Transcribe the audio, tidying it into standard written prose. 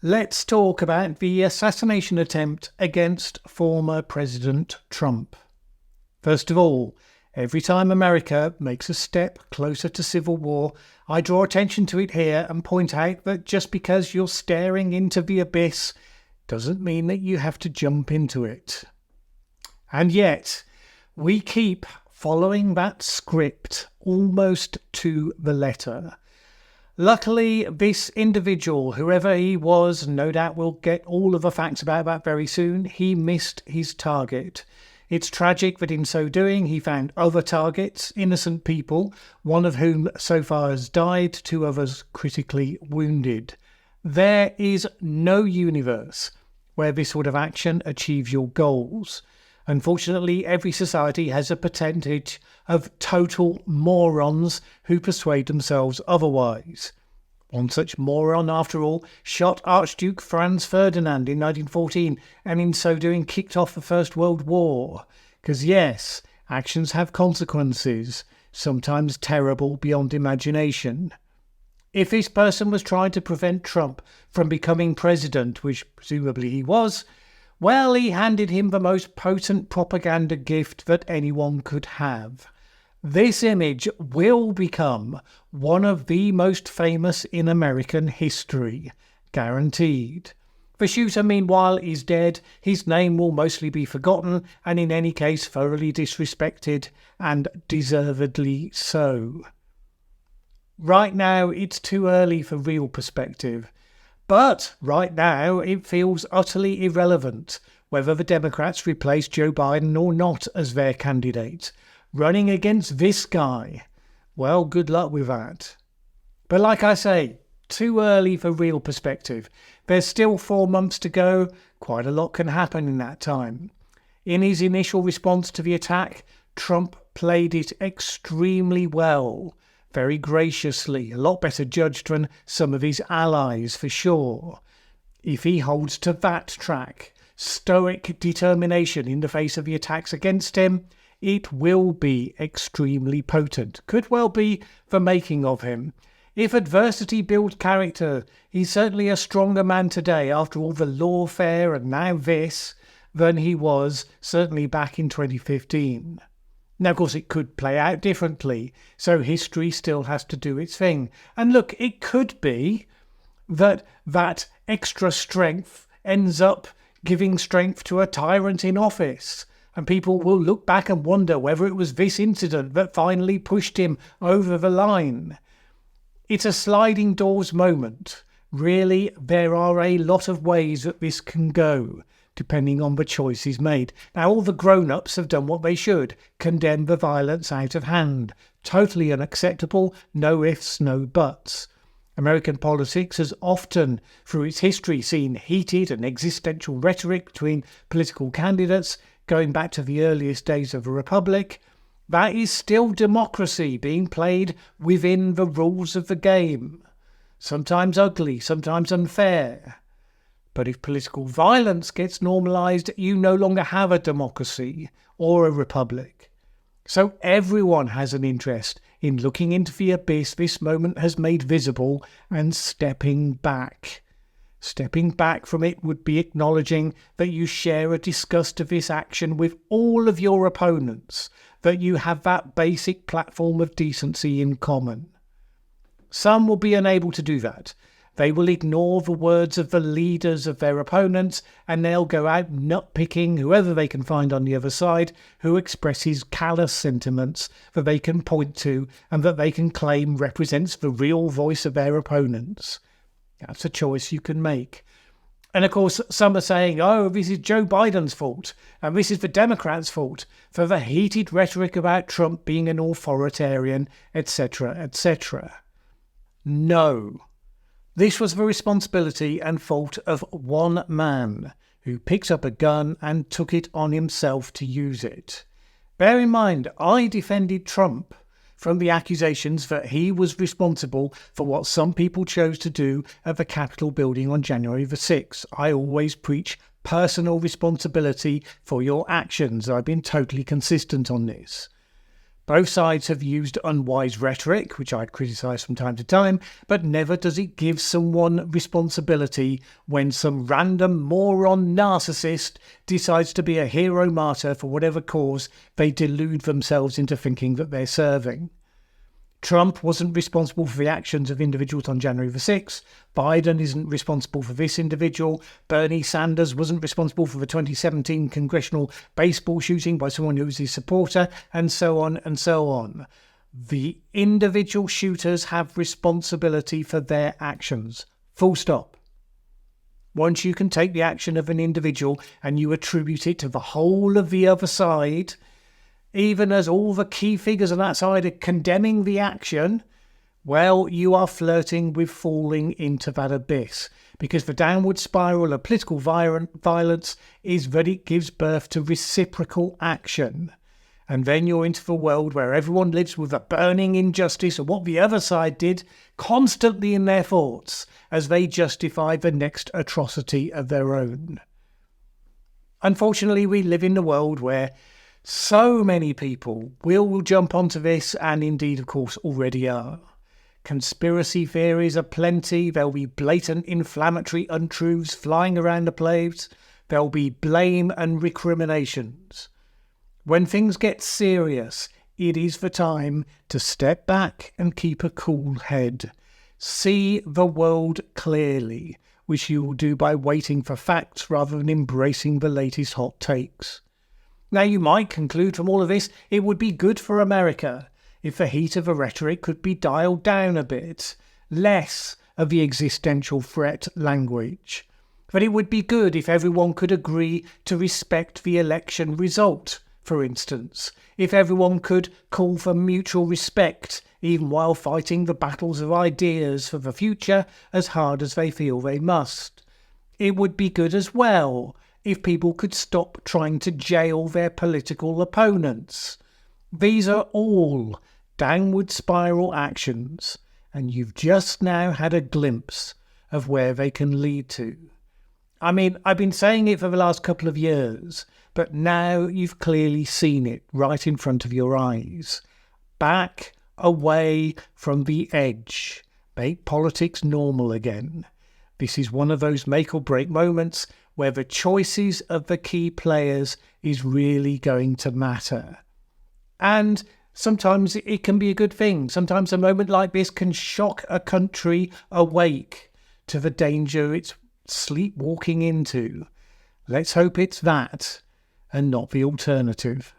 Let's talk about the assassination attempt against former President Trump. First of all, every time America makes a step closer to civil war, I draw attention to it here and point out that just because you're staring into the abyss doesn't mean that you have to jump into it. And yet, we keep following that script almost to the letter. Luckily, this individual, whoever he was, no doubt we'll get all of the facts about that very soon, he missed his target. It's tragic that in so doing he found other targets, innocent people, one of whom so far has died, two others critically wounded. There is no universe where this sort of action achieves your goals. Unfortunately, every society has a percentage of total morons who persuade themselves otherwise. One such moron, after all, shot Archduke Franz Ferdinand in 1914 and in so doing kicked off the First World War. Because yes, actions have consequences, sometimes terrible beyond imagination. If this person was trying to prevent Trump from becoming president, which presumably he was, well, he handed him the most potent propaganda gift that anyone could have. This image will become one of the most famous in American history, guaranteed. The shooter, meanwhile, is dead. His name will mostly be forgotten, and in any case thoroughly disrespected, and deservedly so. Right now, it's too early for real perspective. But right now, it feels utterly irrelevant whether the Democrats replace Joe Biden or not as their candidate. Running against this guy, well, good luck with that. But like I say, too early for real perspective. There's still 4 months to go. Quite a lot can happen in that time. In his initial response to the attack, Trump played it extremely well. Very graciously, a lot better judged than some of his allies for sure. If he holds to that track, stoic determination in the face of the attacks against him, it will be extremely potent. Could well be the making of him. If adversity builds character, he's certainly a stronger man today after all the lawfare and now this than he was certainly back in 2015. Now, of course, it could play out differently, so history still has to do its thing. And look, it could be that that extra strength ends up giving strength to a tyrant in office, and people will look back and wonder whether it was this incident that finally pushed him over the line. It's a sliding doors moment. Really, there are a lot of ways that this can go, depending on the choices made. Now, all the grown-ups have done what they should, condemn the violence out of hand. Totally unacceptable, no ifs, no buts. American politics has often, through its history, seen heated and existential rhetoric between political candidates, going back to the earliest days of the Republic. That is still democracy being played within the rules of the game. Sometimes ugly, sometimes unfair. But if political violence gets normalised, you no longer have a democracy or a republic. So everyone has an interest in looking into the abyss this moment has made visible and stepping back. Stepping back from it would be acknowledging that you share a disgust of this action with all of your opponents, that you have that basic platform of decency in common. Some will be unable to do that. They will ignore the words of the leaders of their opponents, and they'll go out nut-picking whoever they can find on the other side who expresses callous sentiments that they can point to and that they can claim represents the real voice of their opponents. That's a choice you can make. And of course, some are saying, oh, this is Joe Biden's fault, and this is the Democrats' fault for the heated rhetoric about Trump being an authoritarian, etc., etc. No. This was the responsibility and fault of one man who picked up a gun and took it on himself to use it. Bear in mind, I defended Trump from the accusations that he was responsible for what some people chose to do at the Capitol building on January the 6th. I always preach personal responsibility for your actions. I've been totally consistent on this. Both sides have used unwise rhetoric, which I'd criticise from time to time, but never does it give someone responsibility when some random moron narcissist decides to be a hero martyr for whatever cause they delude themselves into thinking that they're serving. Trump wasn't responsible for the actions of individuals on January the 6th. Biden isn't responsible for this individual. Bernie Sanders wasn't responsible for the 2017 congressional baseball shooting by someone who was his supporter, and so on and so on. The individual shooters have responsibility for their actions. Full stop. Once you can take the action of an individual and you attribute it to the whole of the other side, even as all the key figures on that side are condemning the action, well, you are flirting with falling into that abyss. Because the downward spiral of political violence is that it gives birth to reciprocal action. And then you're into the world where everyone lives with a burning injustice of what the other side did constantly in their thoughts as they justify the next atrocity of their own. Unfortunately, we live in a world where so many people will jump onto this, and indeed, of course, already are. Conspiracy theories are plenty. There'll be blatant inflammatory untruths flying around the place. There'll be blame and recriminations. When things get serious, it is the time to step back and keep a cool head. See the world clearly, which you will do by waiting for facts rather than embracing the latest hot takes. Now, you might conclude from all of this it would be good for America if the heat of the rhetoric could be dialed down a bit, less of the existential threat language. That it would be good if everyone could agree to respect the election result, for instance, if everyone could call for mutual respect even while fighting the battles of ideas for the future as hard as they feel they must. It would be good as well if people could stop trying to jail their political opponents. These are all downward spiral actions, and you've just now had a glimpse of where they can lead to. I mean, I've been saying it for the last couple of years, but now you've clearly seen it right in front of your eyes. Back away from the edge. Make politics normal again. This is one of those make or break moments where the choices of the key players is really going to matter. And sometimes it can be a good thing. Sometimes a moment like this can shock a country awake to the danger it's sleepwalking into. Let's hope it's that and not the alternative.